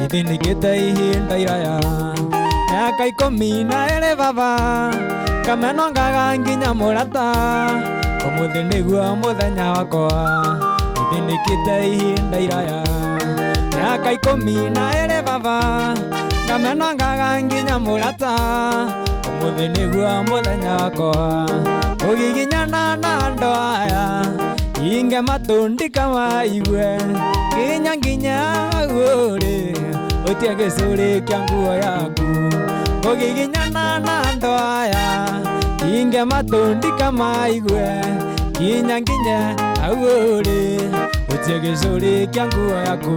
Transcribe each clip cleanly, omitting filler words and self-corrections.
ithinikite ihinda iraya miaka 12 baba kameno ngaga nginya murata umuthi niguo muthenya wakwa ithinikite ihinda iraya miaka 12 baba kameno ngaga nginya murata umuthi niguo muthenya wakwa ugiginyana na andu aya inge matundi kama igwe nginya uri utie gicuri kia nguo yaku ugiginyana na andu aya inge matundi kama igwe nginya uri utie gicuri kia nguo yaku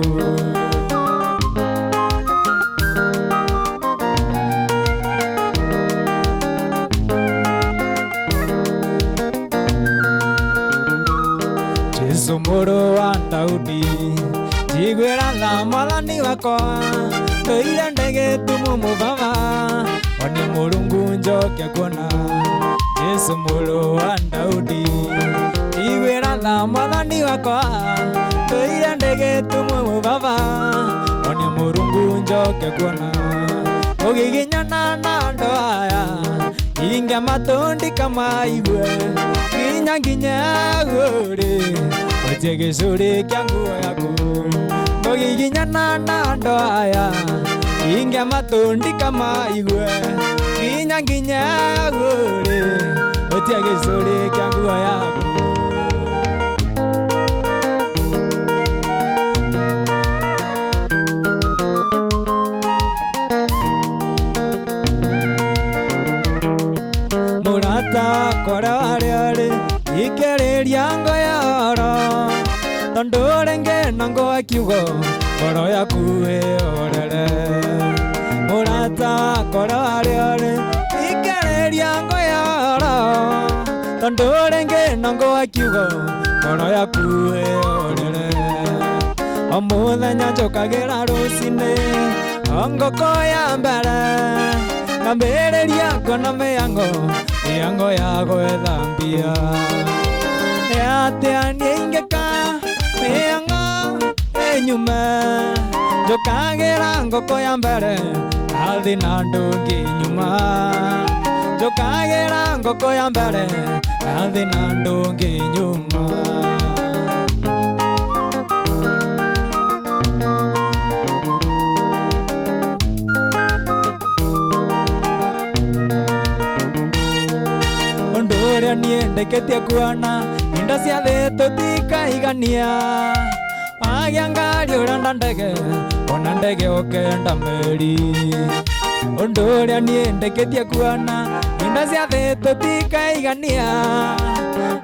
Jesu muru wa Daudi jigwira tha mwathani wakwa ndoire ndege tumumu baba oni Murungu njoke kuona Jesu muru wa Daudi jigwira tha mwathani wakwa ndoire ndege tumumu baba oni Murungu njoke kuona ugiginyana na andu aya inge matundi kama igwe nginya uri utie gicuri kia nguo yaku ugiginyana na andu aya inge matundi kama igwe nginya uri utie gicuri kia nguo yaku murata kora wariari ikeriria ngo yoro tondu renge nango akiugo ngoro yaku orere murata kora wariari ikeriria ngo yoro tondu renge nango akiugo ngoro yaku orere omuthenya njokagira rucini ngoko ya mbere ngambĩrĩria kuona mĩyango ya gwĩthambia atĩa niĩ ingĩka mĩyango ĩnyume njũkagĩra ngoko ya mbere athi na ndũngĩ nyuma njũkagĩra ngoko ya mbere athi na ndũngĩ nyuma uria nie ndeketie kuona indo cia thĩ tutikaigania wagia ngari urenda ndege ona ndege ukenda meri undu uria nie ndeketie kuona indo cia thĩ tutikaigania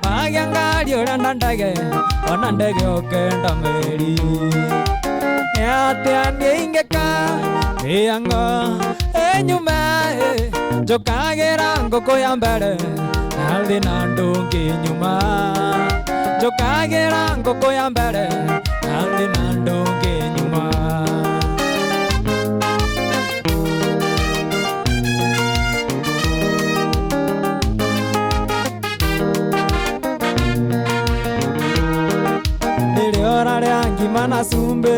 wagia ngari urenda ndege ona ndege ukenda meri atia nie ingĩka mĩyango ĩnyume njũkagĩra ngũkũ ya mbere athi na ndũngĩ nyuma njũkagĩra ngũkũ ya mbere athi na ndũngĩ nyuma rĩrĩora rĩa ngima na cumbĩ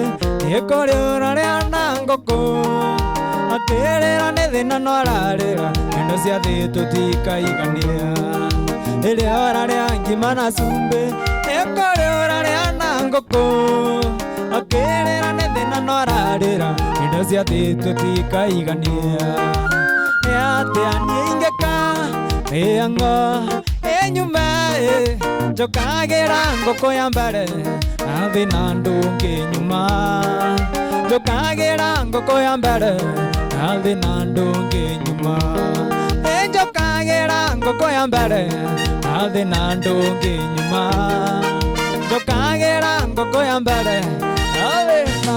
nĩkũrĩũra rĩa na ngũkũ akĩrĩra nĩ thĩna no ararĩra indo cia thĩ tutikaigania rĩrĩora rĩa ngima na cumbĩ nĩkũrĩũra rĩa na ngũkũ akĩrĩra nĩ thĩna no ararĩra indo cia thĩ tutikaigania atĩa niĩ ingĩka mĩyango ĩnyume njũkagĩra ngũkũ ya mbere athi na ndũngĩ nyuma njũkagĩra ngũkũ ya mbere athi na ndũngĩ nyuma njũkagĩra ngũkũ ya mbere athi na ndũngĩ nyuma njũkagĩra ngũkũ ya mbere athi na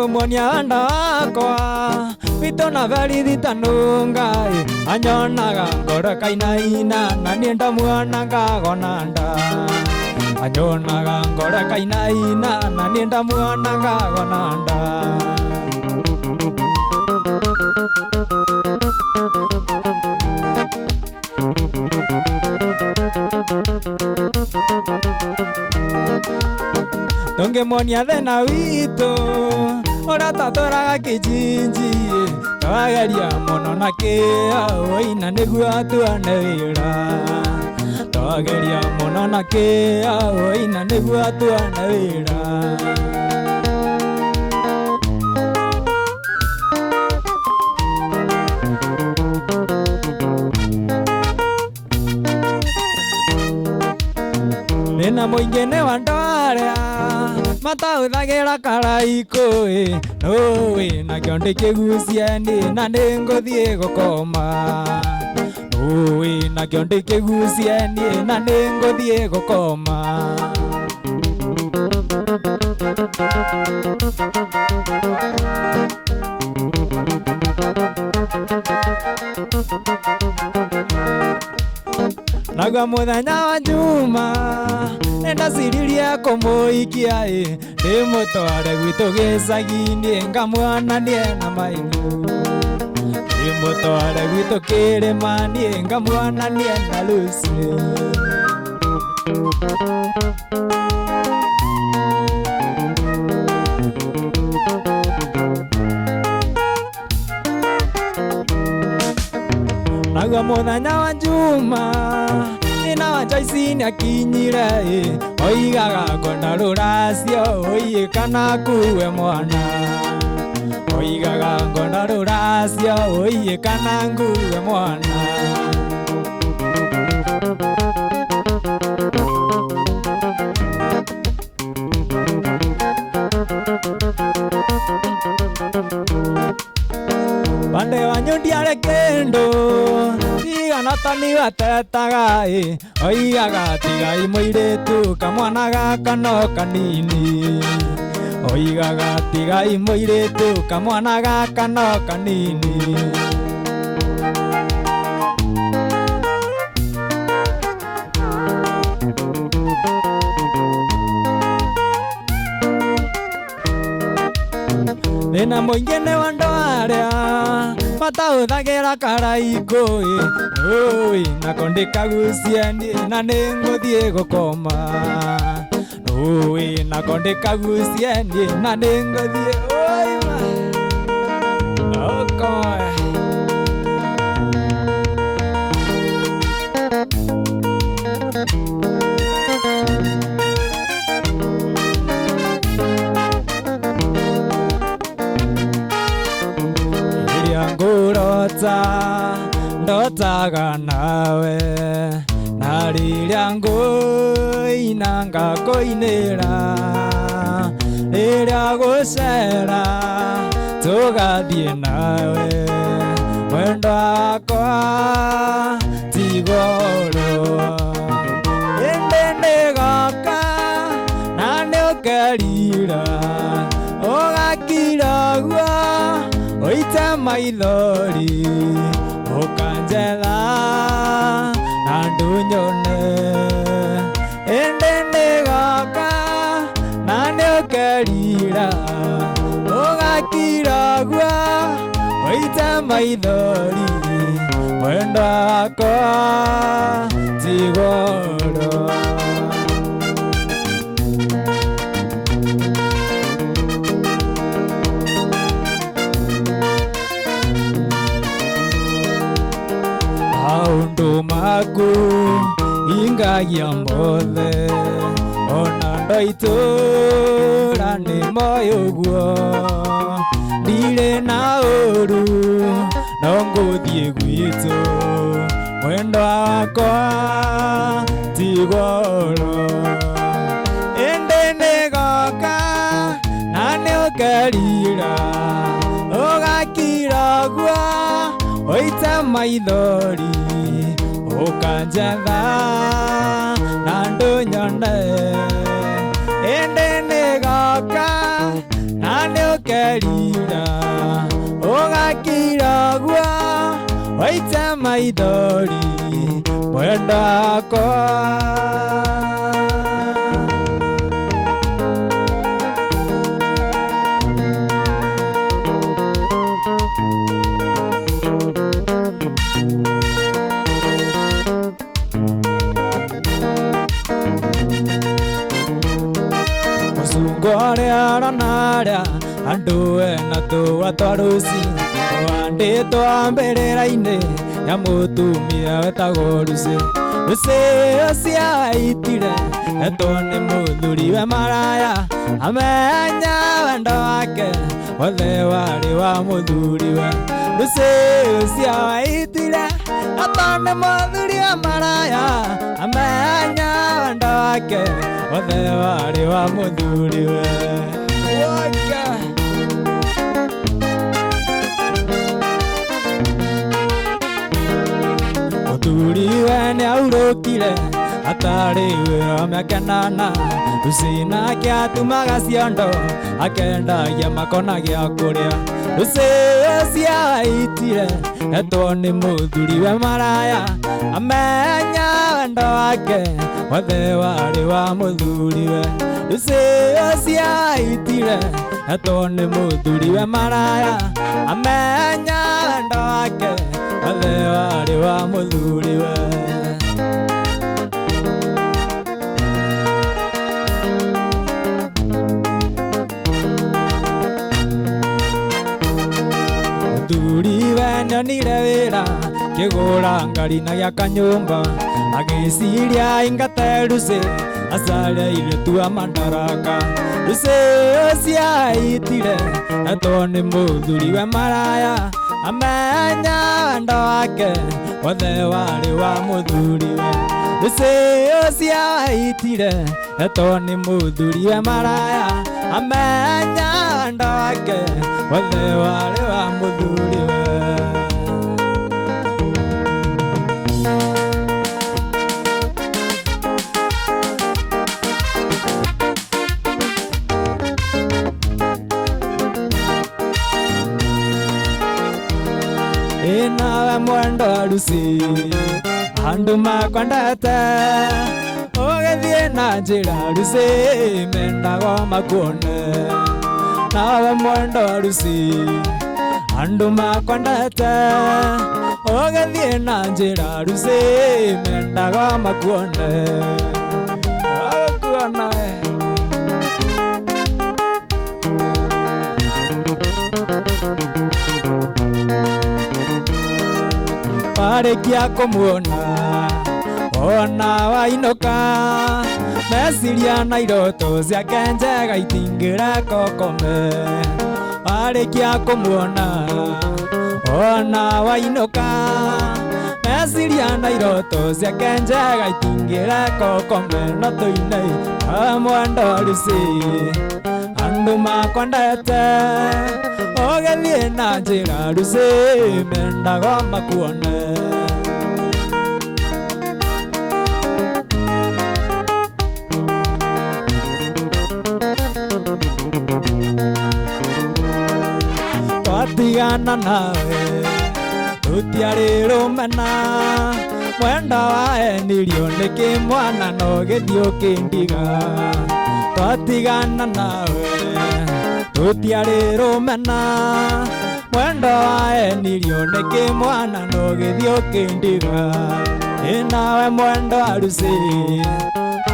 monia anda wakwa wito na verithi tanungai anyonaga ngoro kainaina na nienda mwana ngagonanda anyonaga ngoro kainaina na nienda mwana ngagonanda Tungemonia thina witũ ũrĩa tatũraga kijinji twageria mũno na kĩo ũina nĩguo tuone wĩra twageria mũno na kĩo ũina nĩguo tuone wĩra Nina mũingĩ nĩ wa ndwara matahũthagĩra karaiko no wĩna kĩonde kĩgucianie na nĩngũthiĩ gũkoma no wĩna kĩonde kĩgucianie na nĩngũthiĩ gũkoma Nagwa mũthenya wa Juma nĩndaciririe kũmũikia ndĩmũtware gwitũ gĩcagi-inĩ ngamwonanie na maitho ndĩmũtware gwitũ kĩrĩma-inĩ ngamwonanie na Lucy Nagwa mũthenya wa Juma ina wa Joyce nĩakinyire oigaga ngona rũracio oiĩ kana kuwe mwana oigaga ngona rũracio oiĩ kana nguwe mwana Bande wanyu ndiarĩ kĩndũ iganatani watetaga oigaga tigai mũirĩtu kamwana gaka no kanini oigaga tigai mũirĩtu kamwana gaka no kanini Nina mũingĩ nĩ wa ndwara matahũthagĩra karaiko na kondĩkagucianie na nĩngũthiĩ gũkoma na kondĩkagucianie na nĩngũthiĩ gũkoma Ndotaga nawe na rĩrĩa ngũina ngakũinĩra rĩrĩa gũcera tũgathiĩ nawe wendo wakwa ti goro ĩndĩ nĩgoka na nĩũkerira ũgakiragua ũite maithori ũkanjetha na ndũnyone ĩndĩ nĩgoka na nĩũkerira ũgakiragua ũite maithori wendo wakwa ti goro Maundu maku ingagia mothe ona ndoitũra nĩ moĩ ũguo ndirĩ na ũru no ngũthiĩ gwitũ mwendo wakwa ti goro ĩndĩ nĩgoka na nĩũkerira ũgakiragua ũite maithori ũkanjetha na ndũnyone ĩndĩ nĩgoka na nĩũkerira ũgakiragua waita maithori mwendo wakwa. Musunguaria ranaria andu ena tuwa twaruci wanditwa mbirira-ini ya mutumia wetagwo Lucy. Lucy ucio aitire etwo ni muthuriwe maraya amenya wendo wake wothe wari wa muthuriwe. Lucy ucio aitire etwo ni muthuriwe maraya amenya wendo wake wothe wari wa muthuriwe. Muthuriwe ni aurukire atari wira miaka 8. Lucy nake atumaga ciondo akendagia makona gia kuria. Lucy ucio aitire etwo ni muthuriwe maraya amenya wendo wake wothe wari wa muthuriwe. Lucy ucio aitire etwo ni muthuriwe maraya amenya wendo wake wothe wari wa muthuriwe. Muthuriwe nionire wira kigura ngari na gia kanyumba agiciria ingate Lucy acareire tua madaraka. Lucy ucio aitire etwo ni muthuriwe maraya amenya wendo wake wothe wari wa muthuriwe. Lucy ucio aitire etwo ni muthuriwe maraya amenya wendo wake wothe wari wa muthuriwe. Nawe mwendo wa Lucy andu makwendete ugithie na njira Lucy mendaga makuone. Nawe mwendo wa Lucy andu makwendete ugithie na njira Lucy mendaga makuone. Akuona warikia kumuona ona wainuka meciria na iroto ciake njega itingira kokome. Warikia kumuona ona wainuka meciria na iroto ciake njega itingira kokome. No tuine mwendo wa Lucy andu makwendete ugithie na njira Lucy mendaga makuone. Twatigana nawe tutiari rumena mwenda waenirio ni kimwana no githio kindiga. Twatigana nawe tutiari rumena mwenda waenirio ni kimwana no githio kindiga. Nawe mwendo wa Lucy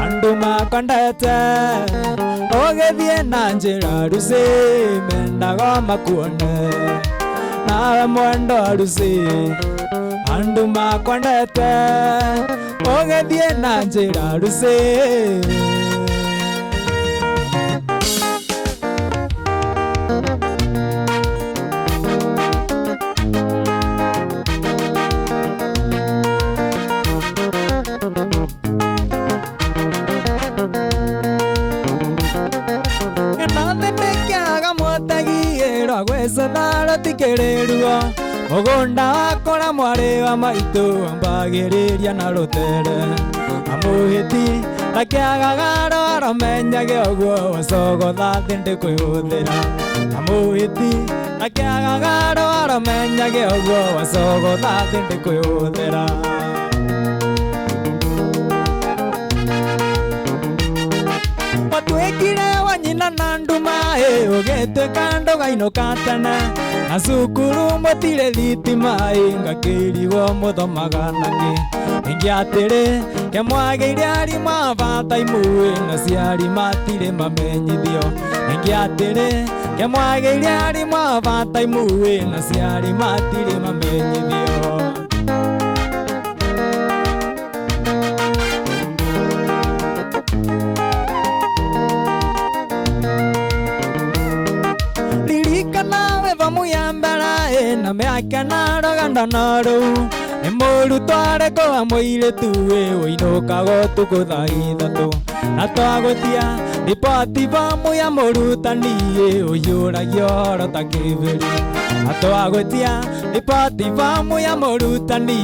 andu makwendete ugithie na njira Lucy mendaga makuone. Nawe mwendo wa Lucy andu makwendete ugithie na njira Lucy. Gwicana tikiriruo mugunda wakora mwari wa maitu ambagiriria na rutere. Amuhiti akiagaga roro menyage uguo wacogotha thi ndikuihũthĩra. Amuhiti Akiagagaro aramenyage oguo wacogotha thĩ ndĩkwĩhũthĩra. Watwĩkire wa nyina na nduma ũgĩtuĩka ndũgainũka tene, na cukuru mũtirĩ thitima ngakĩirigwo mũthomaga nakĩ. Ningĩ atĩrĩ kemwagĩire arimũ a part-time na ciari matirĩ mamenyithio. Ningĩ atĩrĩ kemwagĩire arimũ a part-time na ciari matirĩ mamenyithio. Na mĩaka na roganda na rũu nĩ mũrutwo arĩkũ wa mũirĩtu ũinũkaga ũtukũ thaa ithatũ, na twagũtia riboti bomu ya mũrutani ũiyũragia ũhoro ta kĩbĩri. Na twagũtia riboti bomu ya mũrutani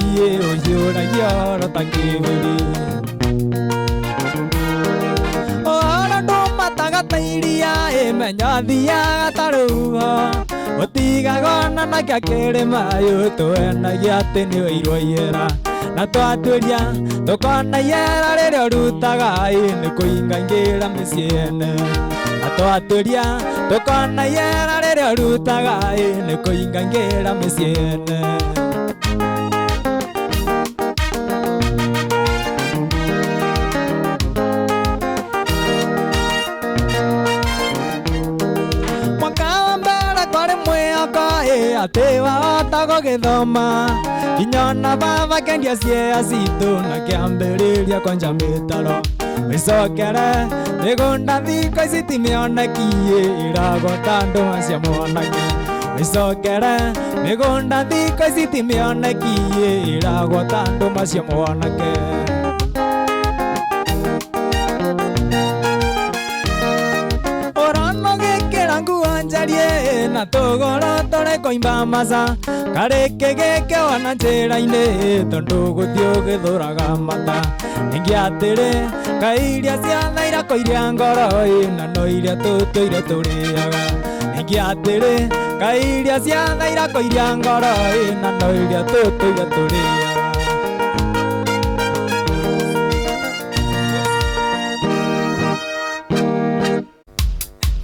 ũiyũragia ũhoro ta kĩbĩri. Ũhoro ndũmataga ta iria menya thiaga ta rũhuho, ũtigagona na kĩa kĩrĩma tũenagia atĩ nĩ ũirwo ihera. Na twatuĩria tũkona ihera rĩrĩa ũrutaga nĩ kũingangĩra mĩciĩ ene. Na twatuĩria tũkona ihera rĩrĩa ũrutaga nĩ kũingangĩra mĩciĩ ene. Atĩ wahota gũgĩthoma nginya ona baba kendia ciea citũ na kĩambĩrĩria kwanja mĩtaro. Wĩcokere mĩgũnda thikũ ici ti mĩoneki ĩragota ndũma cia mwanake. Wĩcokere mĩgũnda thikũ ici ti mĩoneki ĩragota ndũma cia mwanake. Na tũgoro tũrĩ kũimba maca karĩkĩ gĩkĩ wana njĩra-inĩ tondũ gũthiĩ ũgĩthũraga mata. Ningĩ atĩrĩ ngai iria cia thaira kũiria ngoro na no iria tũtũire tũrĩaga. Ningĩ atĩrĩ ngai iria cia thaira kũiria ngoro na no iria tũtũire tũrĩaga.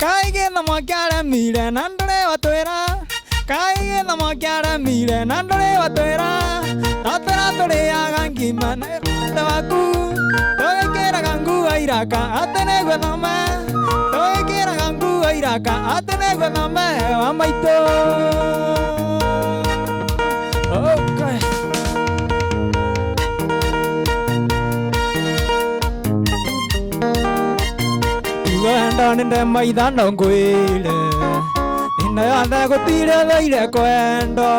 Kaigĩtha mwakĩaremire na ndũrĩ watwĩra, kaigĩtha mwakĩaremire na ndũrĩ watwĩra. Tatwĩra tũrĩaga ngima na wĩra waku, tũgĩkĩraga nguo iraka atĩ nĩguo thome, tũgĩkĩraga nguo iraka atĩ nĩguo thome wa maitũ. Wendo nĩ ndemaitha no ngwĩre nĩna yothe gũtirĩ thũire kwendo.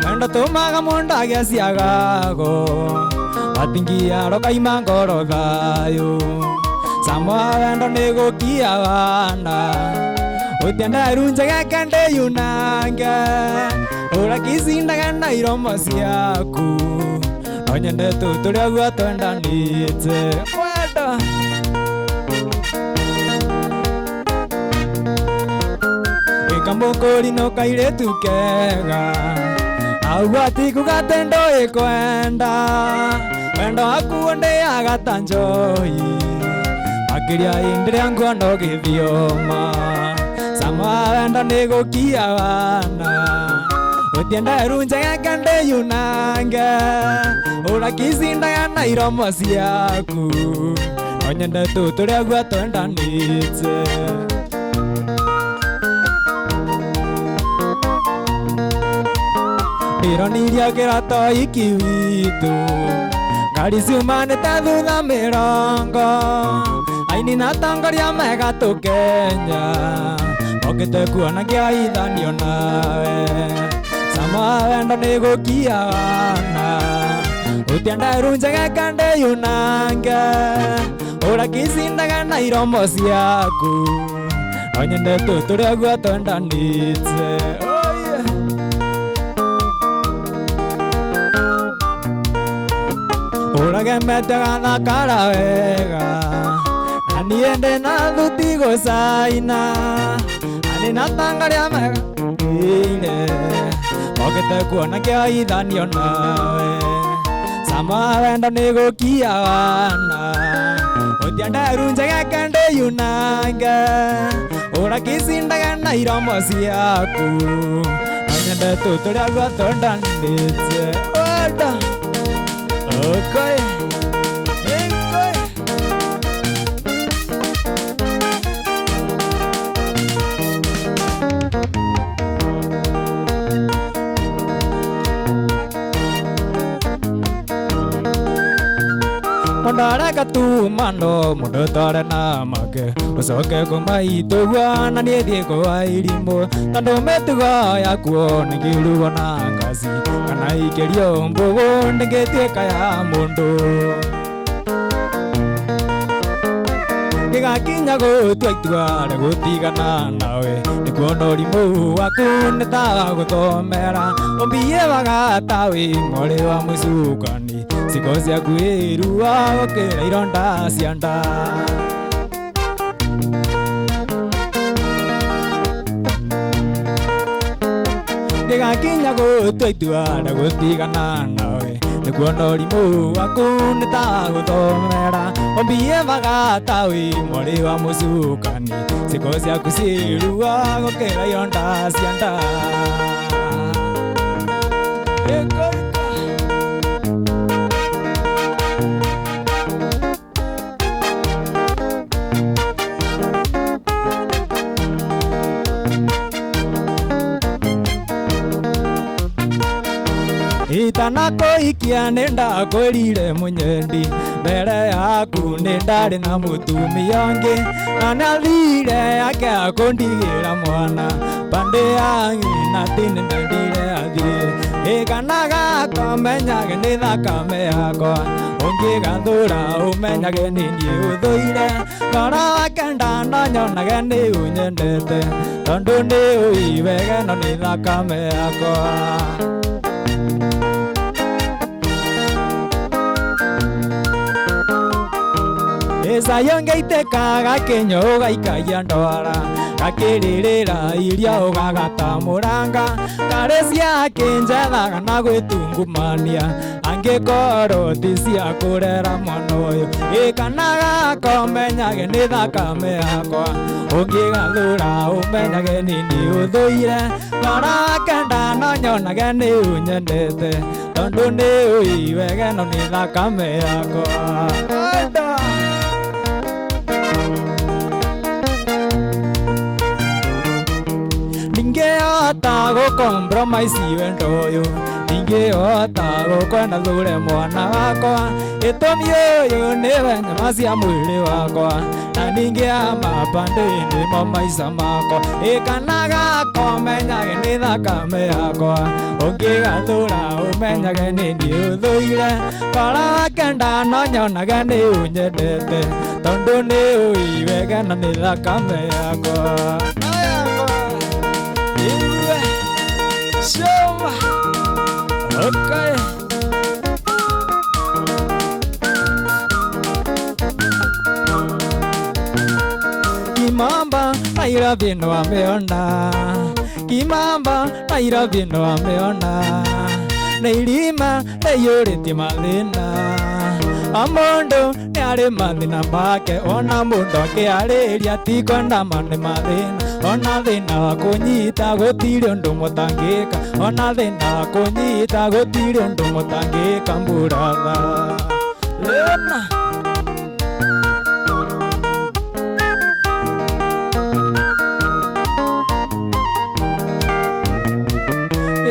Wendo tũmaga mũndũ agĩe ciagago watingia rokaima ngoro thayũ. Cama wa wendo nĩ gũkia wana ũtienderu njegeke ndĩyunange, ũrakicindaga na iromo ciaku no nyende tũtũrĩa guo twendanĩte. Wendo kamũkũri no kairĩtu kega augati kugate ndũĩ kwenda. Wendo waku ndĩaga ta njohi makĩria hĩndĩ ĩrĩa nguona ũgĩthioma. Cama wa wendo nĩ gũkia wana ũtienderu njegeke ndĩyunange, ũrakicindaga na iromo ciaku no nyende tũtũrĩa guo twendanĩte. Ironiria kĩrato iki witũ ngari ciumanĩte thutha mĩrongo, aini na atongoria mega tũkenya mokĩte kuona kĩaithanio nawe. Cama wa wendo nĩ gũkia wana ũtienderu njegeke ndĩyunange, ũrakicindaga na iromo ciaku no nyende tũtũrĩa guo twendanĩte. Ũragemete gathakara wega na niĩ ndĩna thuti gũcaina, na nĩ na tangaria mega ine ogete kuona kia ithanio nawe sama wendo nigo kiawana utianda runjaga kande yunanga ora kisindaga na iromo ciaku anyende tuturia gwatondanite oda okay. Mondara katu mano mudo tore na make usoke kumai tuwa na niedie ko airimo tando metuga ya kuo nigirugo na kasi kana ikerio mbogo ngetie kaya mundo Kinya go twaitwa gutigana nawe nikuona rimu waku nita gutomera ombie bagatawe ngore wa musukani siko cia kwirua gukira ironda cia nda Kinya go twaitwa gutigana nawe nikuona rimu waku nita gutomera ombie bagatawe ngore wa musukani siko cia kwirua gukira ironda cia nda Itanako ikia nenda kwirire munyendi mbere yaku nindari na mutumia ongi anathire yake akundigira mwana pande yangi na tini ndire athire ikanaga komenyage ni thakame yakwa ungigathura umenyage nini uthuire ngoro wake ndananyonage ni unyendete tondu ni uiwege no ni thakame yakwa Esa yonge iteka gakenyo gaikagia ndwara gakiririra iria ugagatamuranga karecia kinjethaga na gwitungumania angikoro ti cia kurera mwana uyu ikanaga komenyage ni thakame yakwa ungigathura umenyage nini uthuire ngoro wake ndananyonage ni unyendete tondu ni uiwege no ni thakame yakwa Ningeota go compromise wendo uyu ningeota go kwenda thure mwana wakwa itomi uyu niwe nyama cia mwiri wakwa na ningeama pande-ini mo maica makwa ikanaga komenyage ni thakame yakwa ungigathura umenyage nini uthuire ngoro wake ndananyonage ni unyendete tondu ni uiwege na ni thakame yakwa Shoma. Okay. Kimamba naira vino ameona Kimamba naira vino ameona Neirima neyuriti mathina Amondo ni ari mathina make ona mundo akiariria ti kwenda mane mathina ona thina wa kunyita gutiri undu mutangika ona thina wa kunyita gutiri undu mutangika mburatha lena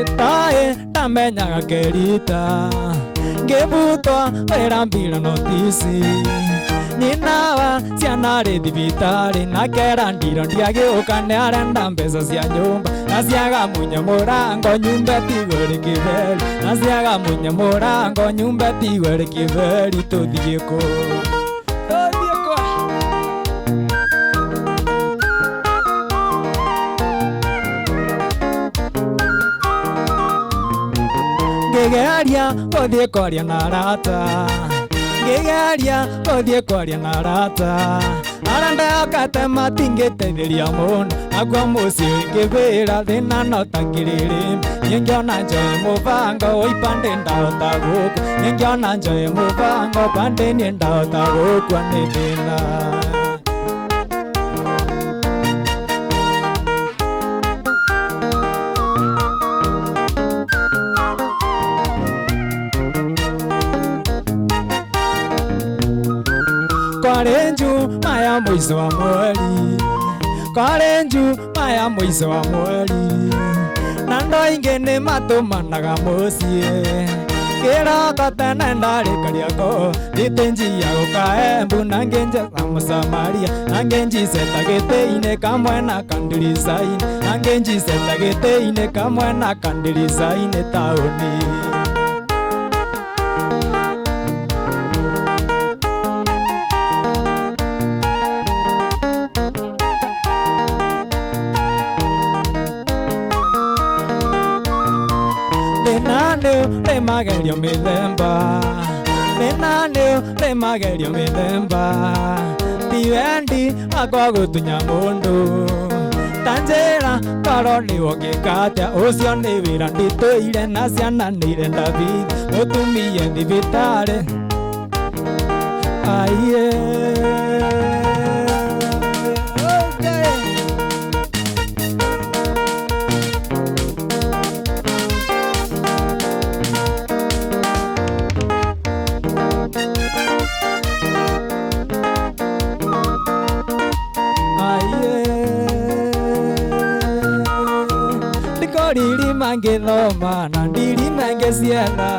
itae tamenyaga kerita ngibutwa wira mbira notisi Ninawa ciana ri thibitari na kera ndiro ndiagiuka ni arenda mbeca cia nyumba na ciaga munye murango nyumba tiguri kiveri na ciaga munye murango nyumba tiguri kiveri tuthie ku ngigeria guthie kwaria na arata Ngegaria Kodie kwaria na arata Aranda akatema tingetetheria mundu Agwa muci ngivira thina no takiriri Ningiona njoe mubango ipande ndahota guku Ningiona njoe mubango pande ni ndahota gukua ni thina Kwarenju maya mwiso wa mweri Kwarenju maya mwiso wa mweri Nando ingene matumanaga mucie Kiroko tene ndarikaria ko Thitenji ya gukaembu nangenje samusamaria Nangenji seta gite-ine kamwe na kandirisaine Nangenji seta gite-ine kamwe na kandirisaine taoni Magerio midemba magerio midemba Tiwendi akwa gutunya mundu Tanjira karoni wogikatia Ucio ni wira ndituire na ciana nire David Mutumie thibitari Aiye Ndiri mange thoma na ndiri mange ciana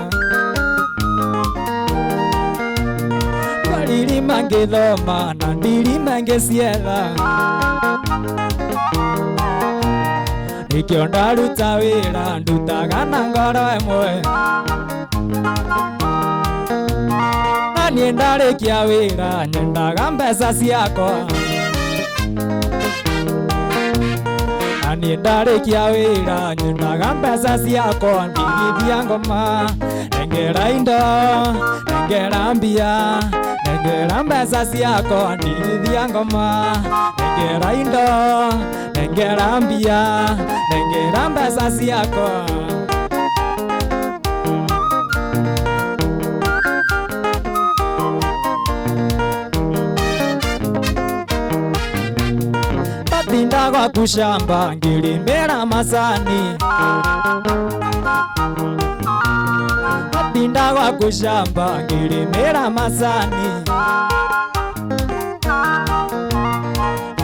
Ndiri mange thoma na ndiri mange ciana Ikio ndaruta wira ndutaga na ngoro emwe Na nie ndarikia wira nyendaga mbeca ciakwa Ni ndarikia wira nyendaga mbeca ciakwa ndigithia ngoma Nengera indo, nengera mbia Nengera mbeca ciakwa ndigithia ngoma Nengera indo, nengera mbia Nengera mbeca ciakwa Ndagwa kushamba ngilimera masani Ndagwa kushamba ngilimera masani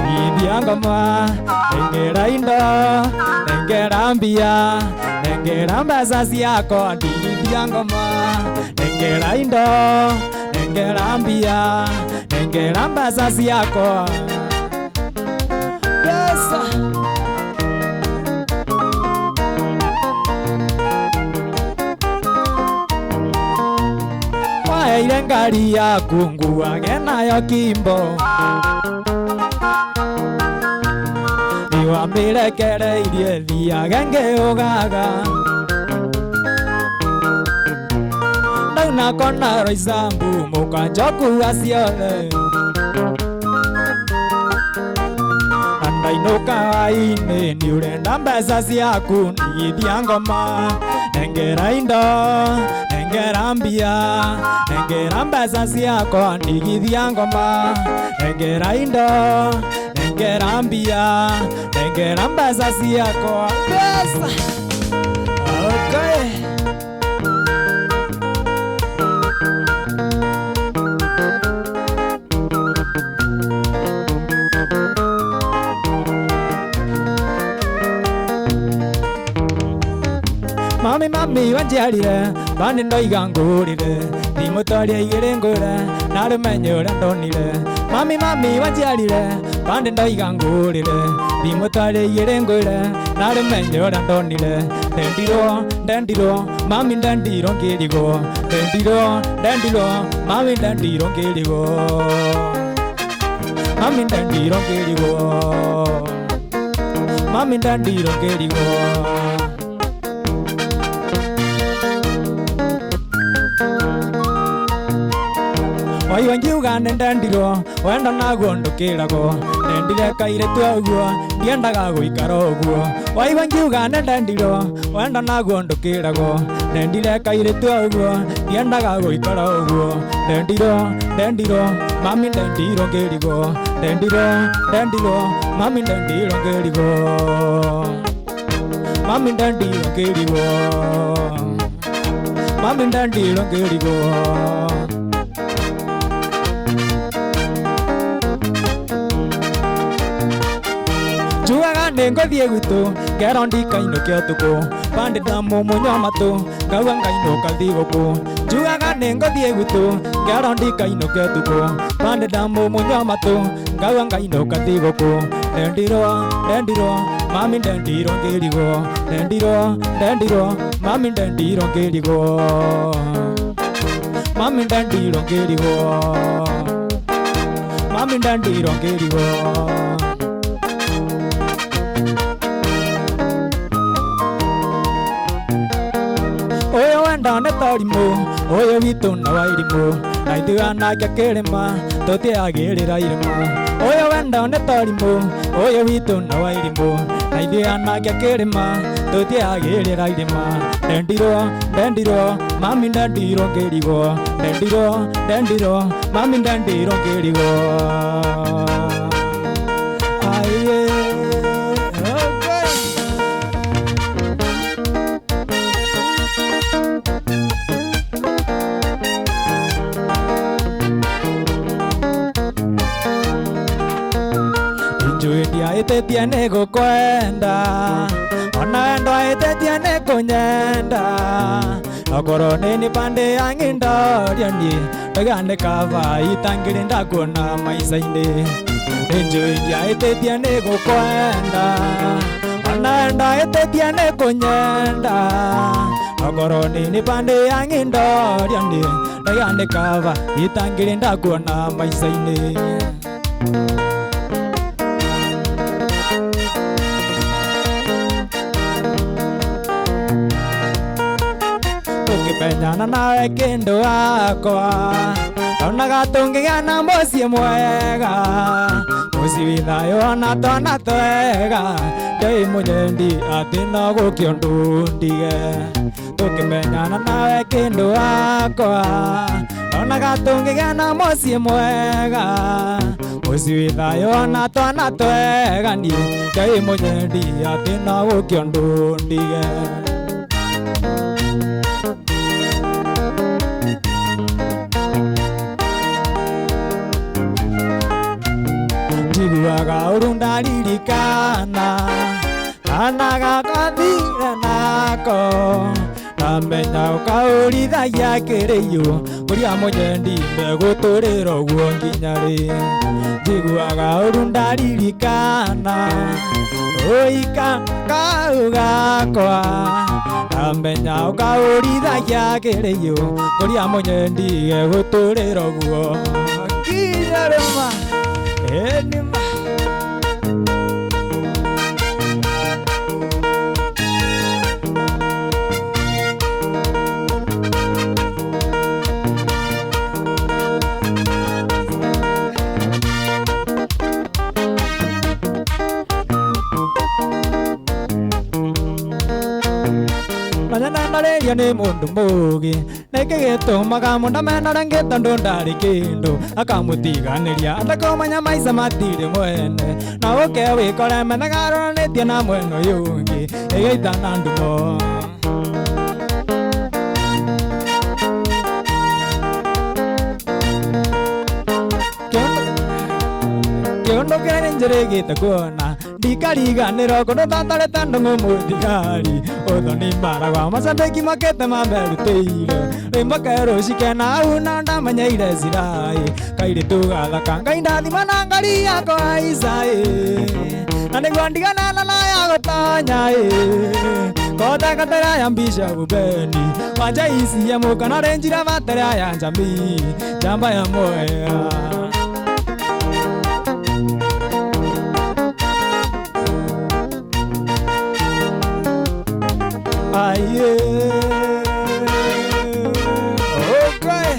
Nibia ngoma nengera indo nengera mbia Nengera mbeca ciakwa nibia ngoma Nengera indo nengera mbia Nengera mbeca ciakwa Waeire ngari yaku nguage nayo kimbo Niwamirekereirie thiage ngiugaga Nauna kona roisambu mukanjokua ciothe Ndainuka waini ni urenda mbeca ciaku ndigithia ngoma Nengera indo, nengera mbia Nengera mbeca ciakwa ndigithia ngoma Nengera indo, nengera mbia Nengera mbeca ciakwa Pesa Okay Mami wanjiarire bandi ndoiga ngurire Ndimutwaria igiri ngure narumenye uria ndonire Mami wanjiarire bandi ndoiga ngurire Ndimutwaria igiri ngure narumenye uria ndonire Ndendirwo mami ndendirwo ngirigwo Ndendirwo mami ndendirwo ngirigwo Mami ndendirwo ngirigwo Mami ndendirwo ngirigwo waiwangiuga nendendiro wenda naguo ndukirago ndendire kaire twaguo ndiendaga guikara uguo waiwangiuga nendendiro wenda naguo ndukirago ndendire kaire twaguo ndiendaga guikara uguo ndendiro mami ndendiro ngirigo ndendiro mami ndendiro ngirigo mami ndendiro ngirigo mami ndendiro ngirigo Juaga nengo diegutu kero ndikaino kyotuko pande damo munyamatu gawa ngaino kaldigoku Juaga nengo diegutu kero ndikaino kyotuko pande damo munyamatu gawa ngaino kaldigoku ndendiro mami ndendiro ngirigo ndendiro mami ndendiro ngirigo mami ndendiro ngirigo mami ndendiro ngirigo Oyo wenda ne tarimu oyo witu na wairimu na ithuana kia kirima tutiagirira irima Oyo wenda ne tarimu oyo witu na wairimu na ithuana kia kirima tutiagirira irima ndendiro mami ndendiro ngirigo ndendiro mami ndendiro ngirigo aiye Etetia nego kwenda ona endo etetia nego nyenda akorone ni pande yanginda riani bagande kava itangire ndakona maisainde enjoy etetia nego kwenda ona endo etetia nego nyenda akorone ni pande yanginda riani bagande kava itangire ndakona maisainde Penyana nawe kendo akwa Onaga tungigana mucie mwega Muci withayo na twana twega Ndei munyendi ati no gukio ndundige Tukimenyana nawe kendo akwa Onaga tungigana mucie mwega Muci withayo na twana twega Ndei munyendi ati no gukio ndundige Jiguaga urundaririkana Kana gakathire nako Namenya ukaurithagia kiriyo Kuria munyendi meguturira uguo nginya ri Jiguaga urundaririkana Oika kau gakwa Namenya ukaurithagia kiriyo Kuria munyendi meguturira uguo nginya ri Enima Manyanandaleria ni mundu mugi Nikigitumaga mundu menarangita ndundari kindu Akamutiganiria atakomanya maica matiri mwene Na uke wikore menagaranitie na mwene yungi Igaitana ndumo Kiondo kire njirigite kuona Ndikariganĩrwo kũndũ tatarĩte ndũng'ũ mũthigari ũthoni maragwa macambĩki makĩte mamberutĩire rĩmwe kerũci kena hau na ndamenyeire ciraĩ kairĩtu gathaka Ngai ndathima na ngari yakwa Isaĩ na nĩguo ndiganana nayo gũtonya kothe gatĩra ya Bishop Beni wanja ici ya mũkana rĩnjira batĩra ya njambi njamba ya mwea Aye, okay.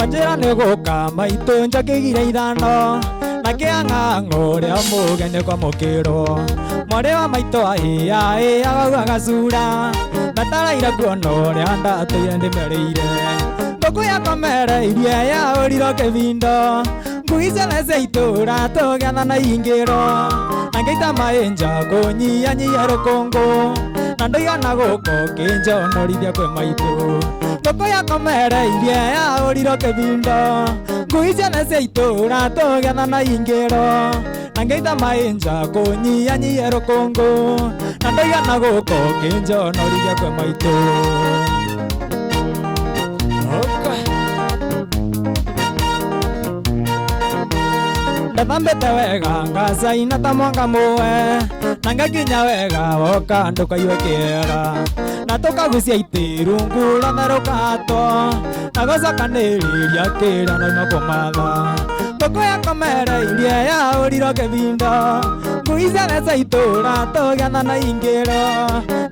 Anjĩra nĩ gũka maitũ njokĩgire ithano na kĩang'ang'o rĩa mũgeni kwamũkĩrwo mwarĩ wa maitũ agauga gacura ndataraire kuona ũrĩa ndatũire ndĩmerĩire ngũkũ yakomereirie yaũrirwo kĩbindo ngui ciothe cia itũũra tũgĩatha na ingĩro angĩita maĩ nja kũnyihanyihia rũkũngũ na ndũigana gũkũ kĩnjonorithia kwĩ maitũ ngũkũ yakomereirie yaũrirwo kĩbindo ngui ciothe cia itũũra tũgĩatha na ingĩro angĩita maĩ nja kũnyihanyihia rũkũngũ na ndũigana gũkũ kĩnjonorithia kwĩ maitũ. Ndathambĩte wega ngacaina ta mwanga mũwe na ngakinya wega woka ndũkaigwe kĩera na tũkagucia itĩ rungu rwothe rũkatwo na gũcokanĩrĩria kĩrĩa nauma kũmatha ngũkũ yakomereirie yaũrirwo kĩbindo ngui ciothe cia itũũra tũgĩatha na ingĩro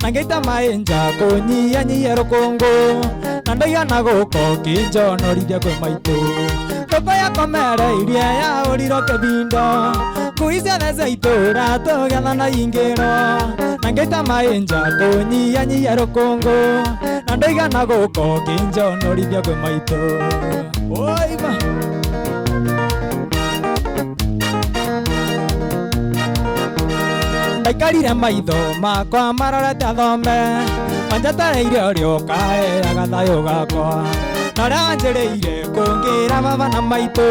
na ngĩita maĩ nja kũnyihanyihia rũkũngũ na ndũigana gũkũ kĩnjonorithia kwĩ maitũ ngũkũ yakomereirie yaũrirwo kĩbindo ngui ciothe cia itũũra tũgĩatha na ingĩro na ngĩita maĩ nja kũnyihanyihia rũkũngũ na ndũigana gũkũ kĩnjonorithia kwĩ maitũ. Oiva ndaikarire maitho makwa marorete athome anjetereire ũrĩa ũkaheaga thayũ gakwa na ũrĩa wanjĩrĩire kũngĩra baba na maitũ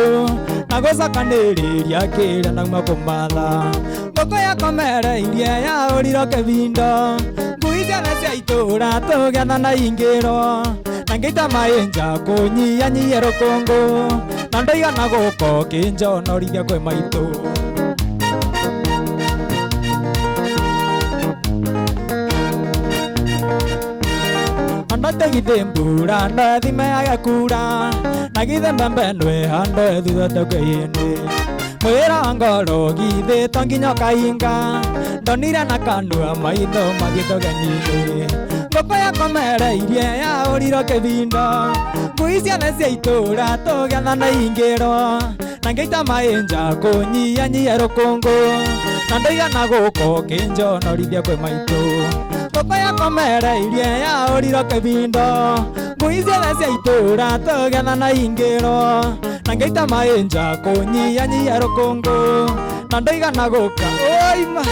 na gũcokanĩrĩria kĩrĩa nauma kũmatha ngũkũ yakomereirie yaũrirwo kĩbindo ngui ciothe cia itũũra tũgĩatha na ingĩro na ngĩita maĩ nja kũnyihanyihia rũkũngũ na ndũigana gũkũ kĩnjonorithia kwĩ maitũ. Ndote githe mbura ndathime yage kura na githe mbembe ndwe hande thutha tũkĩhĩndĩ mwĩra wa ngoro githe to nginya ũkahinga ndonire na kanua maitho magĩtũgeninĩ ngũkũ yakomereirie yaũrirwo kĩbindo ngui ciothe cia itũũra tũgĩatha na ingĩro na ngĩita maĩ nja kũnyihanyihia rũkũngũ na ndũigana gũkũ kĩnjonorithia kwĩ maitũ ngũkũ yakomereirie yaũrirwo kĩbindo ngui ciothe cia itũũra tũgĩatha na ingĩro na ngĩita maĩ nja kũnyihanyihia rũkũngũ na ndũigana gũka oima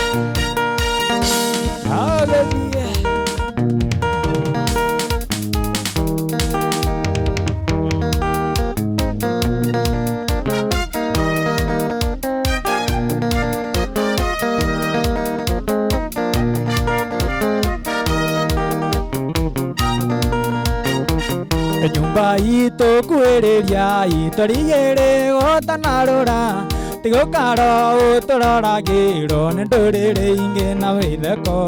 nyumba itũ kwĩrĩria itũrigĩrĩ gũtanarũra tigũkaro ũtũroragĩrwo nĩ ndũrĩrĩ ingĩ na wĩtheko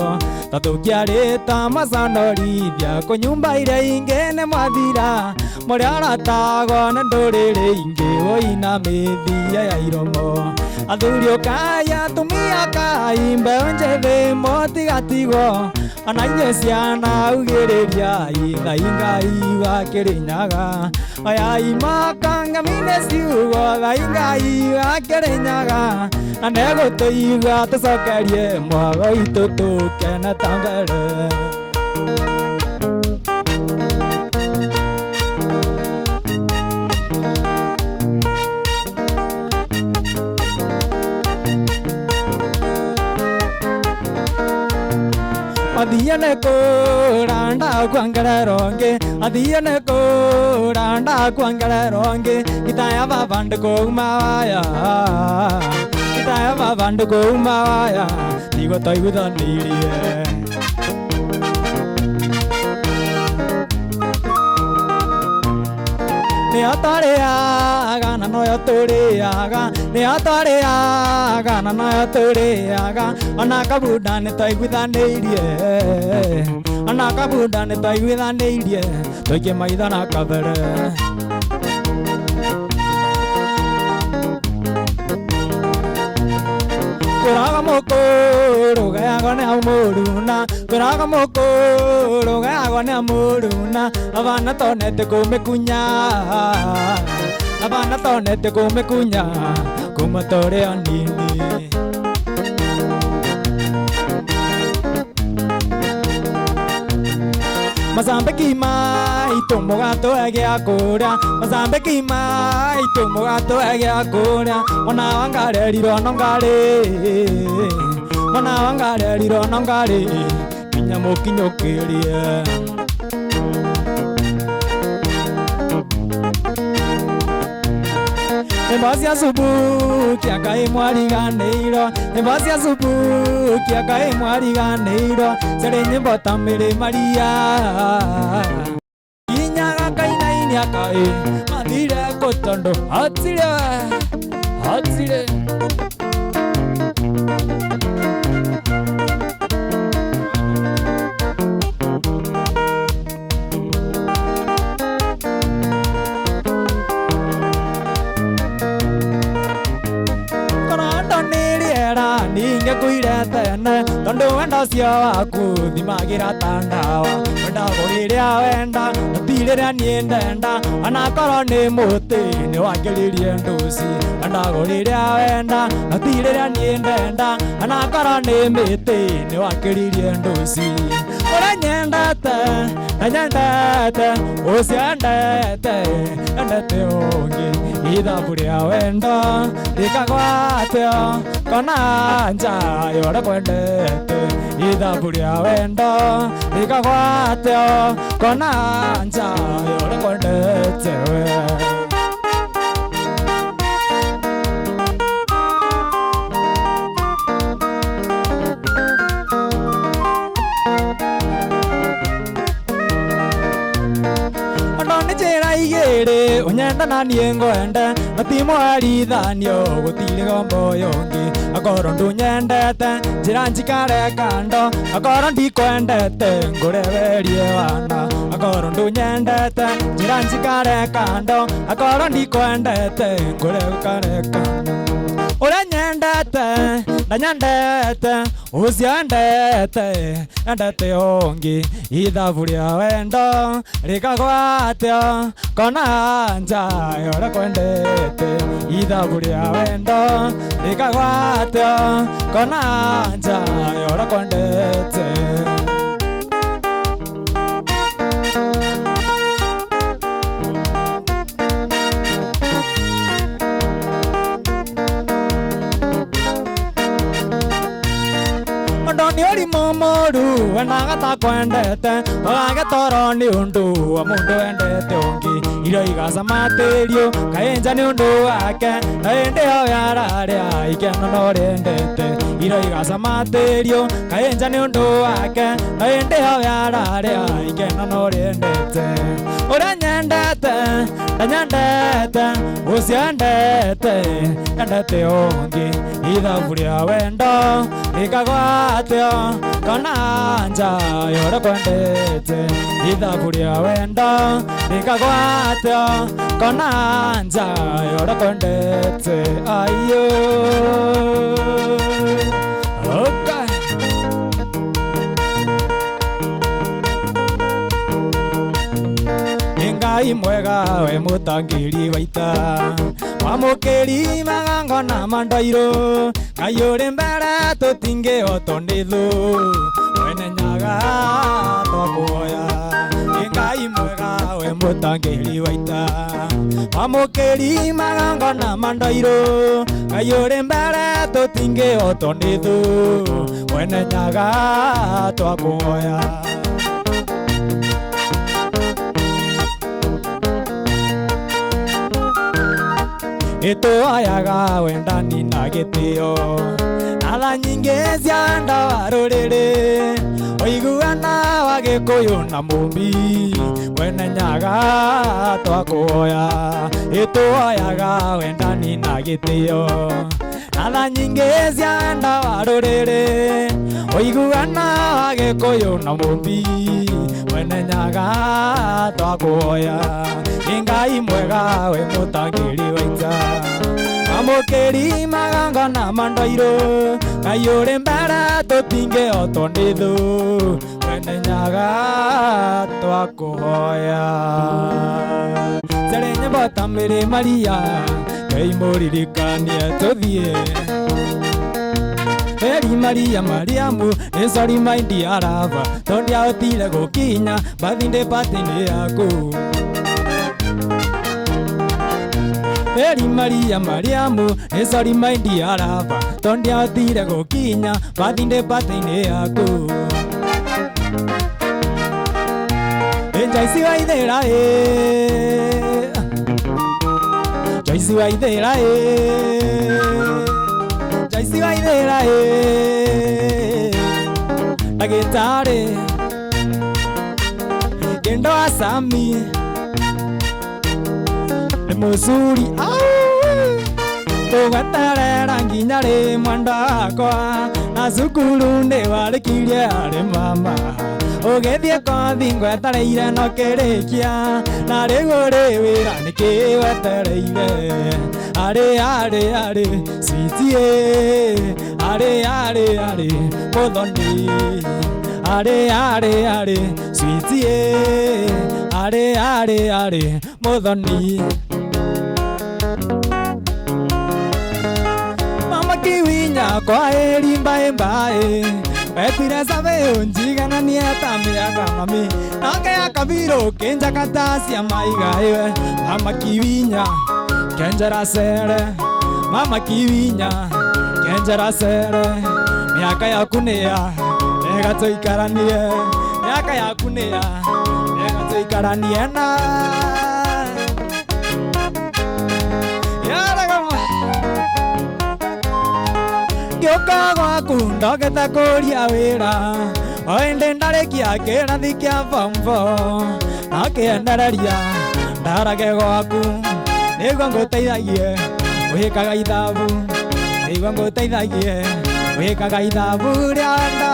tatũkiarĩta maconorithia kũnyumba iria ingĩ nĩ mwathira mũrĩa ũratagwo nĩ ndũrĩrĩ ingĩ woina mĩthia ya iromo athuri ũkai atumia kai mbeũ njĩthĩ mũtigatigwo ona inyuĩ ciana ugĩrĩriai Ngai Ngai wa Kĩrĩnyaga oyai makang'ami-inĩ ciugo Ngai Ngai wa Kĩrĩnyaga na nĩegũtũigua tũcokerie mwago witũ tũkene ta mbere. Adhiane koranda kwangara ronge adhiane koranda kwangara ronge kitaya babandu ko umaya kitaya babandu ko umaya digo toigudanirie ne atareaga na no yatoreaga ne atareaga na no yatoreaga ona kabuda ne toigudanirie ona kabuda ne toigudanirie toike maitha na kabere kuraga mokoro gayago ne amoruna kuraga mokoro gayago ne amoruna abana tonete kumekunya tonete kumekunya kuma tore anini Mazambeki mai tomo gato agiakura Mazambeki mai tomo gato agiakura Mwana wangare riro nongare Mwana wangare riro nongare Kinya mokinyo kirie Nembasia subu kia kai mwari ganeiro Nembasia subu kia kai mwari ganeiro Sere nyimbo tamere Maria Inyaga kaina inya kai Adire kotondo Hatsire Hatsire Ninge kuiretene tondu wenda cio waku thimagira tandawa wenda kuriria wenda utiriria nie ndenda anakorwo ni muti ni wakiririe nduci wenda kuriria wenda utiriria nie ndenda anakorwo ni miti ni wakiririe nduci uria nyendete na nyendete ucio ndete endete ungi ithabu ria wendo rikagwatio kona nja yora kwendete ithabu ria wendo rikagwatio kona nja yora kwendete we igere unyenda na niengwende natimwari thanio gutire gombo yongi akoro ndunyendete njira njikare kando akoro ndikwendete ngureverie wana akoro ndunyendete njira njikare kando akoro ndikwendete ngurevekare kando uria nyendete na nyendete ucio ndete endete ongi ithabu ria wendo rikagwatio kona nja yora kwendete ithabu ria wendo rikagwatio kona nja yora kwendete Ndoni ori momoru wena gata kwendete wage toro ni undu wa mundu endete ungi iro igasa materio kaenja ni undu wake ende ho yararia ikeno no rendete iro igasa materio kaenja ni undu wake ende ho yararia ikeno no rendete ora nyendete na nyendete ucio ndete endete ungi ithabu ria wendo rikagwatio kona nja yora kwendete ithabu ria wendo rikagwatio kona nja yora kwendete ayo okay. Ngai mwega we mutangiri waita wamukiri magango na mandairo Ngai uri mbere tutingi otondithu wene nyaga twakuoya Ngai mwega we mutangiri waita wamukiri magango na mandairo Ngai uri mbere tutingi otondithu wene nyaga twakuoya Ito ayaga wendani na gitio Natha nyingi cia wenda wa ruriri Oiguana wa gikuyu na mumbi Wene nyaga twakuoya Ito ayaga wendani na gitio Natha nyingi cia wenda wa ruriri Oiguana wa gikuyu na mumbi Wene nyaga twakuoya Ngai mwega we mutangiri waita wamukiri magango na mandairo Ngai uri mbere tutingi otondithu mwene nyaga twakuhoya Zere nyimbo ta Mary Maria Ngai mũririkanie tũthiĩ Mary Maria Mariamu nĩ sorry my dear love tondũ ndiahotire gũkinya birthday party-inĩ yaku Mary Maria Mariamu nĩ sorry my dear love tondũ ndiahotire gũkinya birthday party-inĩ yaku Joyce Waithera Joyce Waithera Joyce Waithera Ndagĩtarĩ Kendo Asami nĩ mũcuri tũgatarera nginya rĩ mwenda wakwa na cukuru nĩ warĩkirie harĩ mama ũgĩthiĩ kothi ngwetereire no kĩrĩkia na rĩu ũrĩ wĩra nĩkĩ wetereire arĩ sweetie arĩ mũthoni arĩ sweetie arĩ mũthoni Mama Kiwinya kwa heri mbae Etire sabe unjigana nieta miaka mami Nake ya kabiro kenja katasia maiga ewe Mama Kiwinya kenjera sere Mama Kiwinya kenjera sere Miaka ya kunea Ega toikaranie Miaka ya kunea Ega toikaranie na Gĩũka gwaku ndokĩte kũria wĩra o ĩndĩ ndarĩkia kĩrathi kĩa form 4 nakĩendereria ndarage gwaku nĩguo ngũteithagie gwĩkaga ithabu nĩguo ngũteithagie gwĩkaga ithabu rĩa nda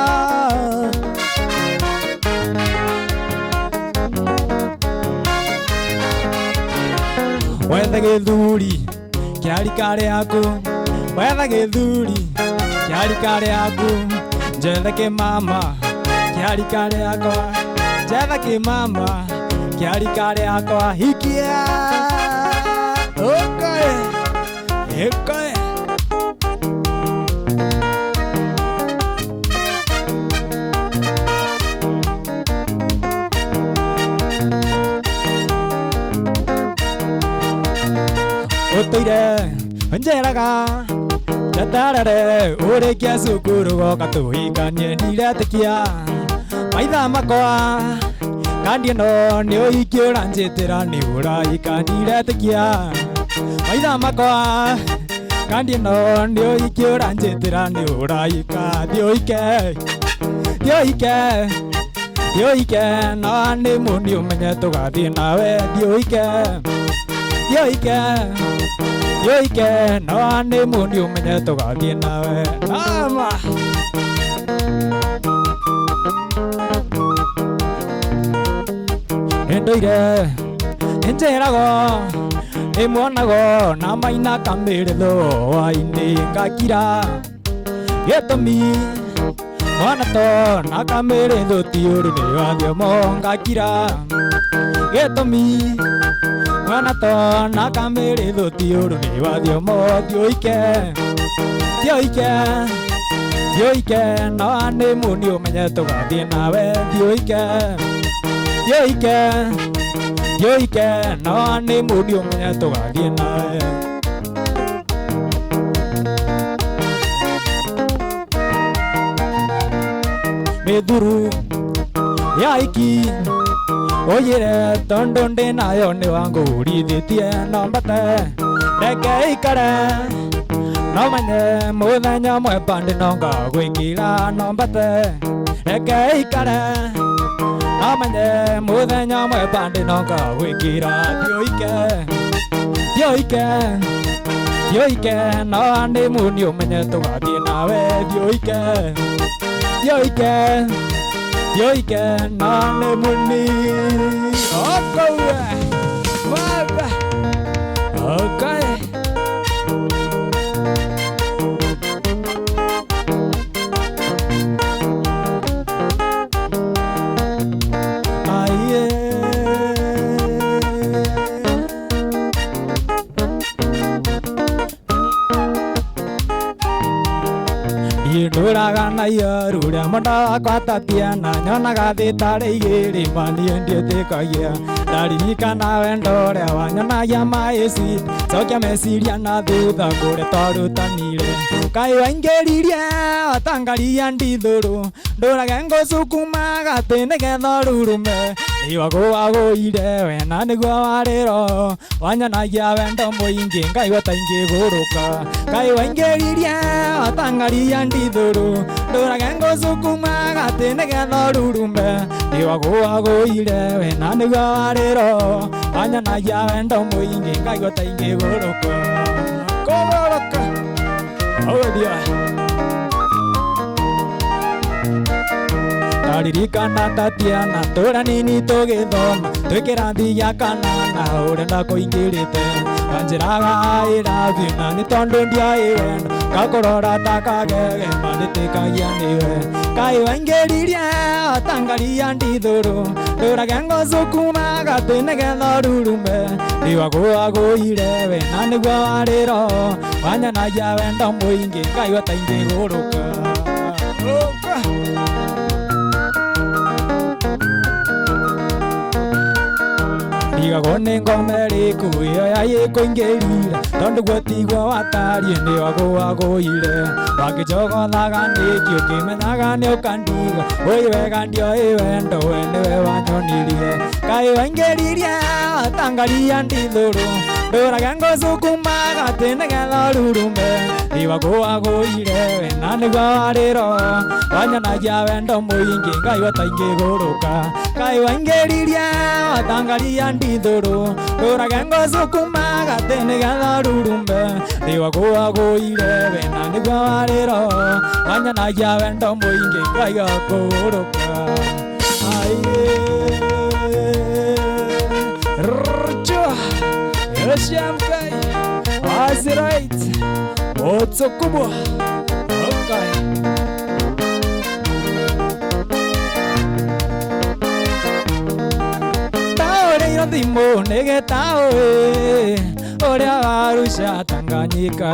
wethe gĩthuri kĩa rika rĩaku wethe gĩthuri kĩa rika rĩaku njethe kĩmama kĩa rika rĩakwa njethe kĩmama kĩa rika rĩakwa hikia okay Otoire njeraga Jatarare ũrĩkia cukuru goka tũhikanie ndiretĩkia maitha makwa kandi ĩno nĩ ũhiki ũranjĩtĩra nĩ ũrahika ndiretĩkia maitha makwa kandi ĩno nĩ ũhiki ũranjĩtĩra nĩ ũrahika thiũhike na nĩ mũni ũmenye tũgathiĩ nawe thiũhike no nĩ mũni ũmenye tũgathiĩ nawe ama nĩndũire nĩnjĩragwo nĩmuonago na maina kamĩrĩ thũa-inĩ ngakira gĩtũmi mwana to na kamĩrĩ thũtiũrũ nĩ wathiomo ngakira gĩtũmi mwana to na kamĩrĩ thũtiũrũ nĩ wathiomo thiũhike no nĩ mũni ũmenye tũgathiĩ nawe thiũhike no nĩ mũni ũmenye tũgathiĩ nawe mĩthuru ya iki ũyĩre tondũ ndĩnayo nĩ wangũrithĩtie no mbate reke ikare no menye mũthenya ũmwe bandi no ngagwĩkĩra no mbate reke ikare no menye mũthenya ũmwe bandi no ngagwĩkĩra thiũhike no nĩ mũni ũmenye tũgathiĩ nawe thiũhike no nĩ mũni okay nduraga na iyo ruria munda wakwa tatiana nyonaga thitari igiri manie ndietikagia ndaririkana wendo uria wanyonagia maĩci cokia meciria na thutha kũrĩa twarutanire Ngai waingĩririe watangaria ndithũrũ ndũrage ngũcukuma gatĩ nĩgetha rurume iwagũagũire we na nĩguo warĩro wanyonagia wendo mũingĩ Ngai wataingĩgũrũka Ngai waingĩririe watangaria ndithũrũ ndũrage ngũcukuma gatĩ nĩgetha rurume iwagũagũire we na nĩguo warĩro wanyonagia wendo mũingĩ Ngai wataingĩgũrũka kũgũrũka Audia Ndaririkana Tatiana tũrĩa nini tũgĩthoma twĩkĩrathi gĩa kanana ũrĩa ndakũingĩrĩte kanjĩraga I love you na nĩ tondũ ndioĩ wendo ngakũrora ta kagegema ndĩtĩkagia nĩwe Ngai waingĩririe watangaria ndithũrũ ndũrage ngũcukuma gatĩ nĩgetha rurume ndiwagũagũire we na nĩguo warĩro wanyonagia wendo mũingĩ Ngai wataingĩgũrũka ndigagwo nĩ ngome ĩrĩkũ ĩyo yagĩkũingĩrire tondũ guotigwo watarie nĩwagũagũire wakĩnjogothaga nĩkĩ ũkĩmenyaga nĩũkandiga ũĩ wega ndioĩ wendo we nĩwe wanyonirie Ngai waingĩririe watangaria ndithũrũ ndũrage ngũcukuma gatĩ nĩgetha rurume ndiwagũagũire we na nĩguo warĩro wanyonagia wendo mũingĩ Ngai wataingĩgũrũka Ngai waingĩririe watangaria ndithũrũ ndũrage ngũcukuma gatĩ nĩgetha rurume ndiwagũagũire we na nĩguo warĩro wanyonagia wendo mũingĩ Ngai gakũgũrũka Yeshamkai Azirite Otsokubwa Okay Taore yothimo negetaoe Oria warusha Tanganyika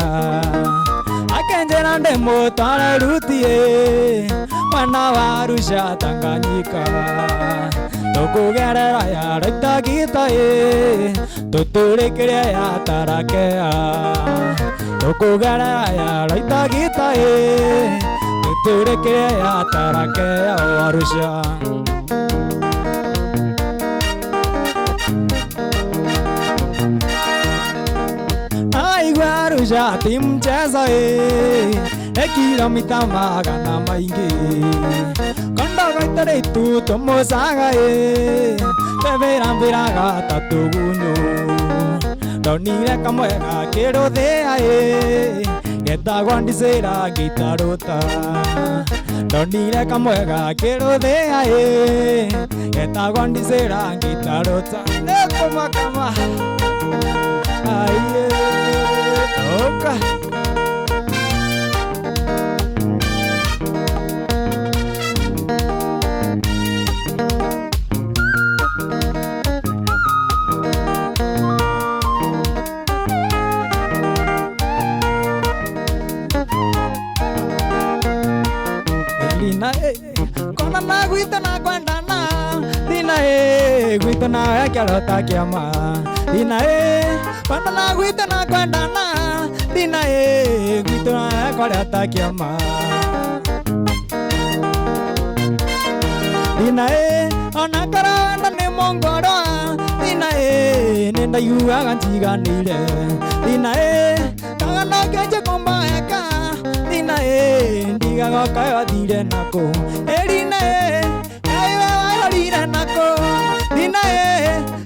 Akenjera ndemo tware rutie Mwana warusha Tanganyika Tukugerera ya raitagita tuturikire ya tarakea Tukugerera ya raitagita tuturikire ya tarakea Arusha Aigua Arusha timcheza kilomita magana maingi Kondagaitare tu tomosaga Beverambiraga tatugunyo Donire kamwega kirothea Getagwo ndicira gitarota Donire kamwega kirothea Getagwo ndicira gitarota Nekumakama Aiye Oka Kona na gwita na kwendana Dina gwita na kiarota kiama Dina kona na gwita na kwendana Dina gwita na kiarota kiama Dina ona karanda ni mongoro Dina nenda yuaga njiganire Dina kagana keje komba eka Dina ndigaga kaya dire nako Dina kaiwe wairire nako Dina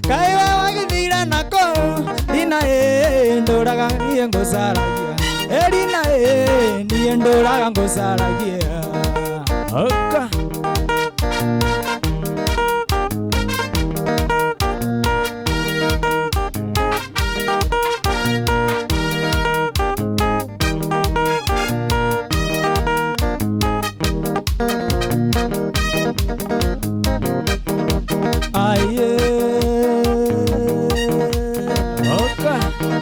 kaiwe wagithire nako Dina nduraga niye ngũcaragia Dina niye nduraga ngũcaragia Oka Okay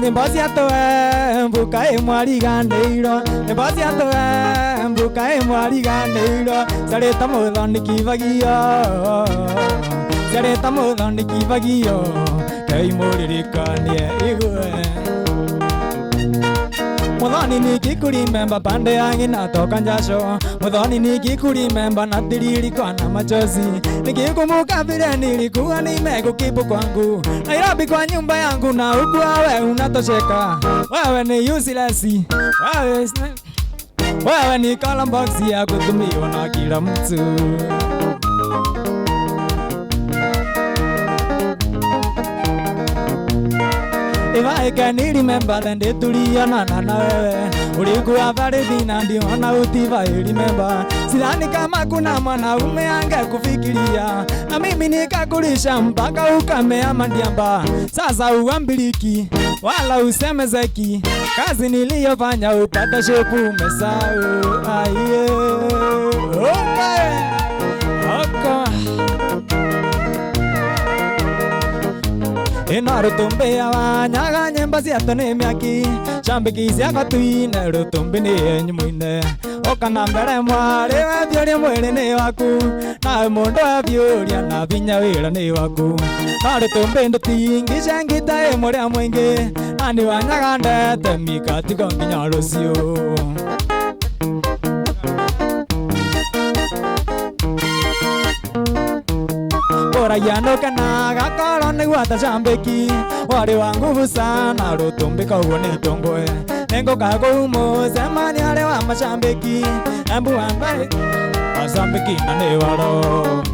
nyimbo cia tũwe mbuka ĩmwariganĩirwo nyimbo cia tũwe mbuka ĩmwariganĩirwo ciarĩta mũthondeki bagio ciarĩta mũthondeki bagio Ngai mũririkanie igwe Muthoni nikikurimemba pande yangi natoka njasho Muthoni nikikurimemba na tiririkwa na machozi Nikikumbuka vile nilikuwa nimekukipu kwangu Nairobi kwa nyumba yangu na huku wewe unatosheka Wewe ni useless Wewe ni column box ya kutumiwa na kila mtu If I can remember then they tuliona na wewe ulikuwa baridi na ndio na utiva remember sidhani kama kuna mwanaume angekufikiria na mimi nikakulisha mpaka ukamea mandiamba sasa uambiliki wala usemezeki kazi niliyofanya upata shepu umesahau aiye Ino rutumbi ya wanyaga nyimbo cia tene miaki Shambiki cia gatuine rutumbi ni enyimuine Oka na mbere mwari wethiũria mwĩrĩ ni waku Na mundu aviũria na vinya wĩra ni waku Na rutumbi ndũtingicengita ĩmũrĩa mũingĩ Na nĩ wanyaga ndete mikatigo nginya rũciũ Yano kana gakoro ni gwata shambeki wari wa nguvu sana rutumbika uo ni tongwe nengo kago mo semani ale wa mashambeki ambu ambaye ashambeki na ne waro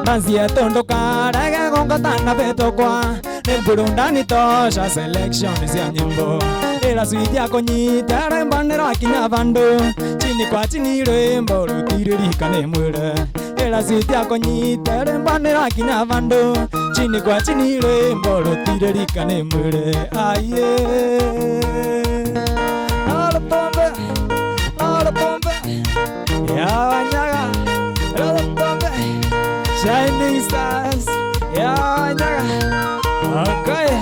dansi ya tondo karaga gonga tana beto kwa ne burundani tosha selection ya nyimbo Era suiti ya konyita rembanero akinya bando chini kwa chini rembo rutiririka ne mwere Era suiti ya konyita rembanero akinya bando chini kwa chini rembo rutiririka ne mwere Aye Ala pombe Ya wanyaga Ala pombe Shining stars Ya wanyaga Okay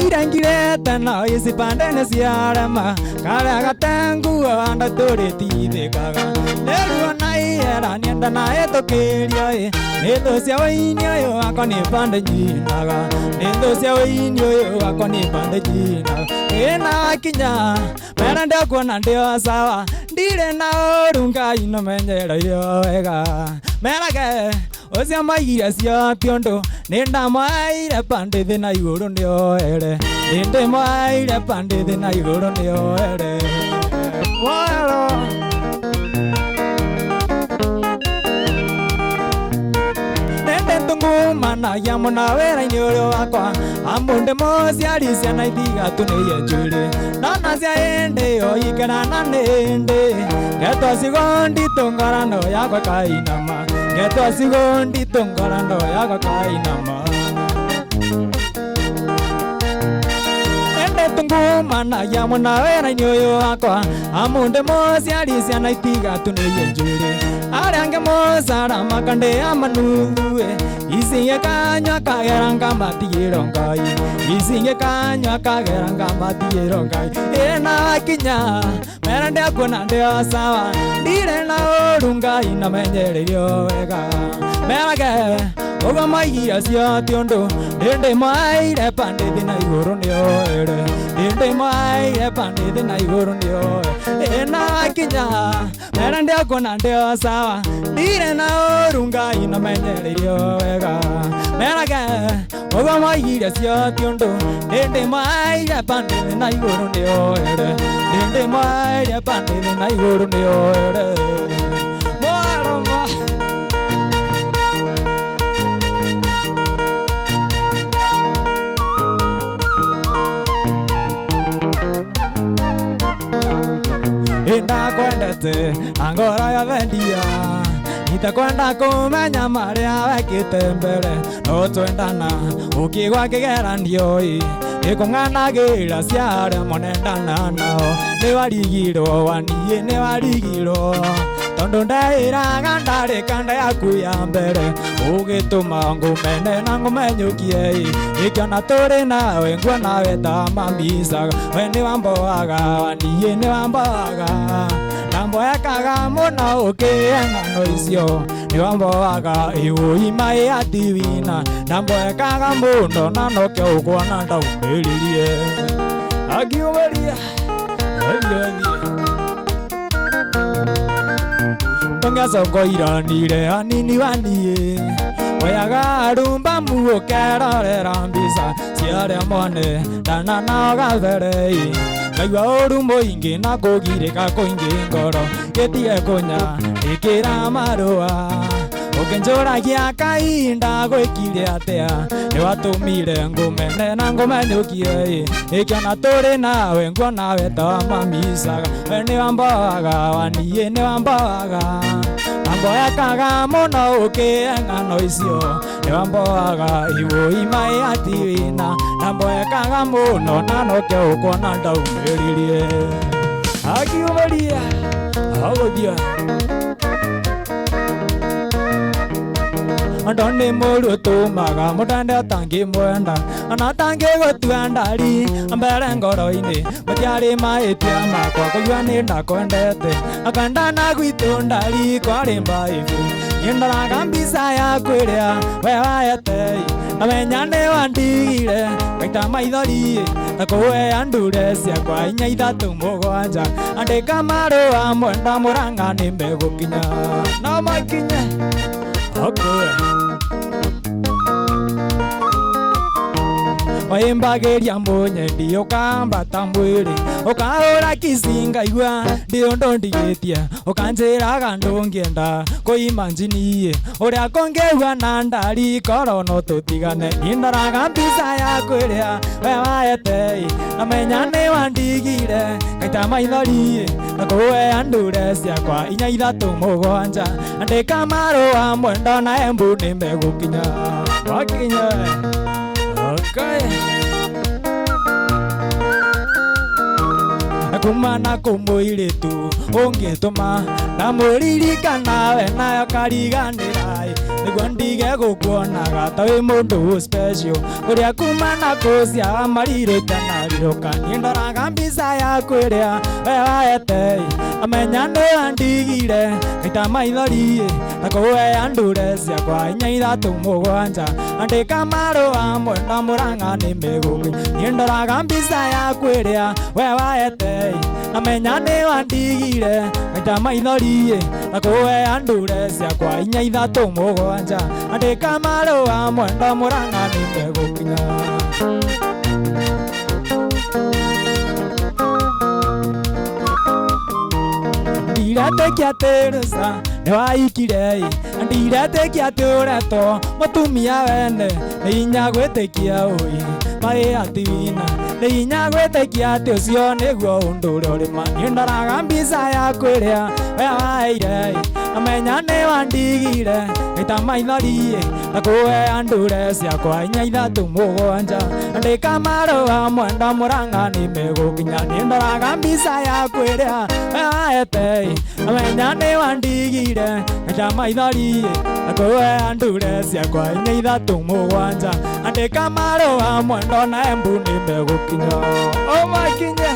Irangirete na isi pandene siarama Kala gatengu anda tore tithikaga Neruo na iera nienda na etokeria Nendo cia waini oyo wako ni pande njinaga Nendo cia waini oyo wako ni pande njinaga Ena kinya mera ndio kuona ndio sawa Ndire na orunga ino menyera iyo wega Merage Osia maira cia tiondo Nenda maire pande thina iguru ndio ere Nende maire pande thina iguru ndio ere Waro Nende tungu mana ya mona wera inyo wakwa Amunde mosia risia na ithiga tuneye jure Nana cia ende yo ikena na nende Geto sigondi tungarano yakwa kainama Geto sigondi tungarano yakwa kainama Nende tungu mana ya mona wera inyo wakwa Amunde mosia risia na ithiga tuneye jure Arange mosara makande amanue Isinge kanywa kageranga matiyerongai Isinge kanywa kageranga matiyerongai Ena kinya merande akona ndio sawa Ndire na orunga ina menyererio wega Merage Oga maia cia tiondo Nende maire pande thina iguru ndio ere Nende maire pande thina iguru ndio Ena kinya merande akona ndio sawa Ndire na orunga ina menyererio wega Merage Oga maia cia tiondo Nende maire pande thina iguru ndio ere Nende maire pande thina iguru ndio ere Mwaroma Inda kwendete angora ya vendia Itakwenda kumenya maria wekite mbere No twendana ukigwa kigeranio Ikung'anagira ciare monendana nao niwarigirwo waniĩ niwarigirwo tondu ndairaga ndarĩka yaku ya mbere ũgĩtũma ngũmene na ngũmenyũkie ĩkĩona tũrĩ nawe nguona we ta mamicaga we nĩ wamboaga waniĩ nĩ wamboaga na mboekaga mũno ũkĩhe ng'ano icio nĩ wamboaga ĩũima ĩativina na mboekaga mũno na noke ũkuona ndaumĩrĩrie akiumĩria Tongecokoiranire hanini waniĩ Oyaga rumba muũkerorera mbica ciarĩa mone ndana nao gabere Ngaigua ũru mũingĩ na kũgirĩka kũingĩ ngoro gĩtige kũnya ĩkĩra marũa Ũkĩnjũragia kahinda gwĩkire atĩa nĩwatũmire ngũmene na ngũmenyũkie ĩkĩona tũrĩ nawe nguona we ta mamicaga we nĩ wamboaga waniĩ nĩ wamboaga na mboekaga mũno ũkĩhe ng'ano icio nĩ wamboaga ĩũima ĩativina na mboekaga mũno na noke ũkuona ndaumĩrĩrie akiumĩria agũthia Ando nĩ mũru ũtũmaga mũndũ atangĩmwenda ona atangĩgũtua ndari mbere ngoro-inĩ mũtiarĩ mahĩtia makwa kũigua nĩ ndakwendete akandana gwitũ ndari kwarĩ mbaibu niĩ ndoraga mbica yaku ĩrĩa we wahete na menya nĩ wandigire ngaita maithori na kũheya ndure ciakwa 4 3 7 andĩka marũa mwenda mũranga nĩ megũkinya no makinye Waimbagiria mũnyendi ũkambata mwĩrĩ ũkahũra kici ngaigua ndĩ ũndũ ndigĩtie ũkanjĩraga ndũngĩenda kũimagine ũrĩa kũngĩigua na ndari korwo no tũtigane niĩ ndoraga mbica yaku ĩrĩa we wahete na menya nĩ wandigire ngaita maithori na kũheya ndure ciakwa 4 3 7 andĩka marũa mwenda na embu nĩ megũkinya wakinya Kumana kũmũirĩtu ũngĩtũma na mũririkana we nayo kariganĩra nĩguo ndige gũkuonaga ta wĩ mũndũ special ũrĩa kumana kũcia marirũka na rirũka niĩ ndoraga mbica yaku ĩrĩa we wahete amenya nĩ wandigire ngaita maithori na kũheya ndure ciakwa 4 3 7 andĩka marũa mwenda mũranga nĩ megũkinya niĩ ndoraga mbica yaku ĩrĩa we wahete amenya nĩ wandigire ngaita maithori na kũheya ndure ciakwa 4 3 7 andĩka marũa mwenda mũranga nĩ megũkinya Ndiretĩkia atĩ Rosa nĩ waikire ndiretĩkia atĩ ũretwo mũtumia wene nĩ hinya gwĩtĩkia ũi marĩ ativina nĩ hinya gwĩtĩkia atĩ ũcio nĩguo ũndũ ũrĩa ũrĩ ma niĩ ndoraga mbica yaku ĩrĩa we waheire amenya nĩ wandigire ngaita maithori na kũheya ndure ciakwa 4 3 7 andĩka marũa mwenda mũranga nĩ megũkinya niĩ ndoraga mbica yaku ĩrĩa we wahete amenya nĩ wandigire ngaita maithori na kũheya ndure ciakwa 4 3 7 andĩka marũa mwenda na embu nĩ megũkinya makinye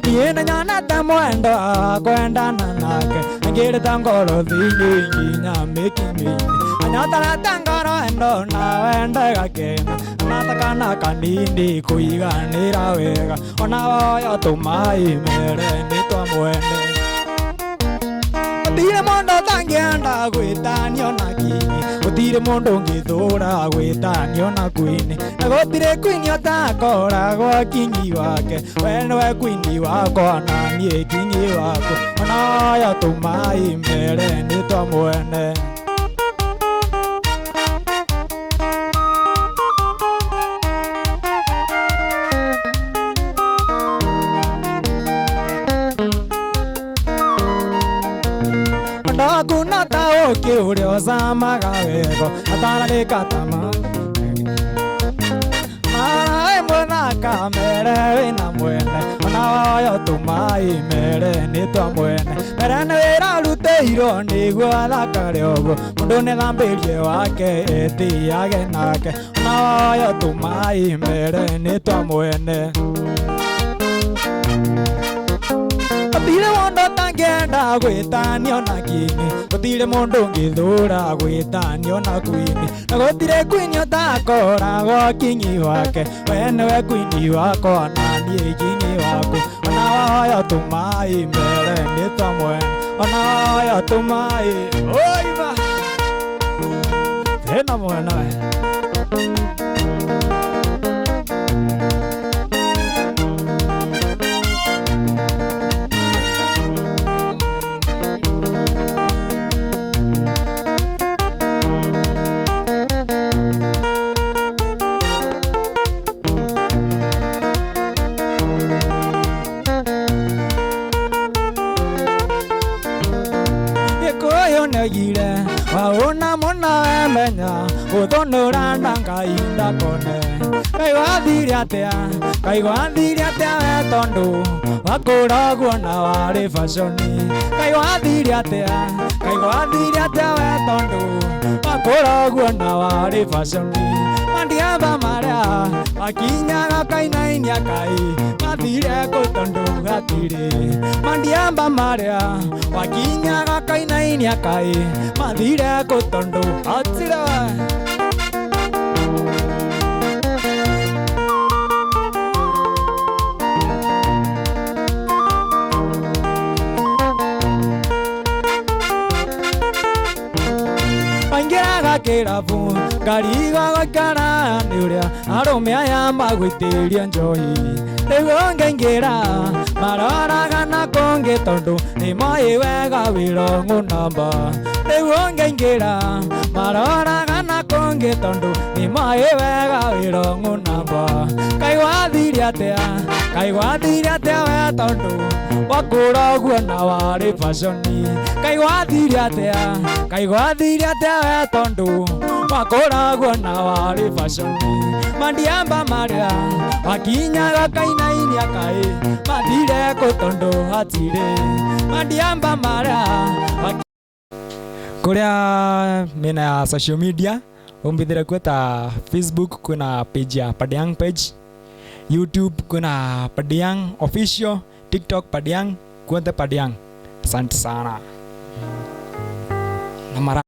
Niĩ nyonete mwendo kwendana nake ngĩrĩta ngoro thĩinĩ nginya mĩkinyĩ anyatarete ngoro endo na wende gakena anatakana kanini kũiganĩra wega ona woyo tũmaĩ mere nĩ twamwende Ndire mũndũ tangienda gwĩtanio na kinyi gũtirĩ mũndũ ũngĩthũra gwĩtanio na kwini na gũtirĩ kwini ũtakoragwo kinyi wake we nĩwe kwini wakwa na niĩ kinyi waku onayo tũmai mbere nĩ twa mwene kuna tao kiurio zamaga wego atararika tama mara mwena kamere wina mwene onayo tumai mere ni twa mwene mere ni wira ruteirwo niguo athakare ũguo mũndũ nĩ thambĩrie wake ĩtiage nake onayo tumai mere nĩ twa mwene gũtirĩ mũndũ ũtangĩenda gwĩtanio na kinyi gũtirĩ mũndũ ũngĩthũra gwĩtanio na kwini na gũtirĩ kwini ũtakoragwo kinyi wake we nĩwe kwini wakwa na niĩ kinyi waku onayo tũmai mbere nĩ twa mwene onayo tũmai oiva hena mwene yire waona mona wemenya uthonora ndangai ndakone kaigwathire atia we tondu wakoragwo na wari fashoni kaigwathire atia we tondu wakoragwo na wari fashoni mandiamba maria makinyaga kainainia kai mathire gutondu gatire mandiamba maria makinyaga kainainia kai mathire gutondu atira Angiraga kirabu ngariga gũikara nĩ ũrĩa arũme aya magũitĩria njohi rĩu ngaingĩra maroraga na kũngĩ tondũ nĩmoĩ wega wĩra ng'ũnamba rĩu ngaingĩra maroraga na kũngĩ tondũ nĩmoĩ wega wĩra ng'ũnamba kaigwathire atia we tondũ wakoragwo na warĩ fashoni kaigwathire atia we tondũ wakoragwo na warĩ fashoni mandiamba maria wakinyaga kainainia kai mathire gũtondũ hatirĩ mandiamba maria kũrĩa mĩena ya social media umbithire kweta Facebook kuna page ya Padiang page, YouTube kuna Padiang official, TikTok Padiang, kwenda Padiang. Asante sana.